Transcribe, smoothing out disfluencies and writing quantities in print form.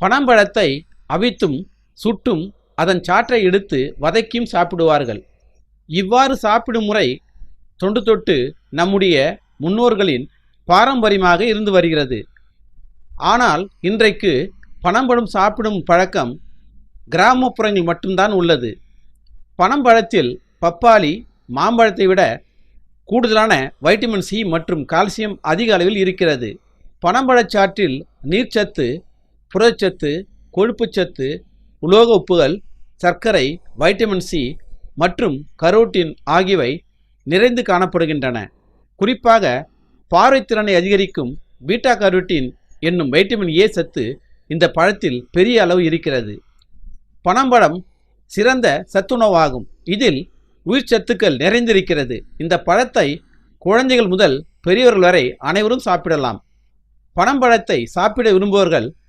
பனம்பழத்தை அவித்தும் சுட்டும் அதன் சாற்றை எடுத்து வதக்கியும் சாப்பிடுவார்கள். இவ்வாறு சாப்பிடும் முறை தொன்று தொட்டு நம்முடைய முன்னோர்களின் பாரம்பரியமாக இருந்து வருகிறது. ஆனால் இன்றைக்கு பனம்பழம் சாப்பிடும் பழக்கம் கிராமப்புறங்கள் மட்டும்தான் உள்ளது. பனம்பழத்தில் பப்பாளி மாம்பழத்தை விட கூடுதலான வைட்டமின் சி மற்றும் கால்சியம் அதிக அளவில் இருக்கிறது. பனம்பழச்சாற்றில் நீர்ச்சத்து, புரதச்சத்து, கொழுப்புச்சத்து, உலோக உப்புகள், சர்க்கரை, வைட்டமின் சி மற்றும் கரோட்டின் ஆகியவை நிறைந்து காணப்படுகின்றன. குறிப்பாக பார்வைத்திறனை அதிகரிக்கும் பீட்டா கரோட்டின் என்னும் வைட்டமின் ஏ சத்து இந்த பழத்தில் பெரிய அளவு இருக்கிறது. பனம்பழம் சிறந்த சத்துணவாகும். இதில் உயிர் சத்துக்கள் நிறைந்திருக்கிறது. இந்த பழத்தை குழந்தைகள் முதல் பெரியவர்கள் வரை அனைவரும் சாப்பிடலாம். பனம்பழத்தை சாப்பிட விரும்புபவர்கள்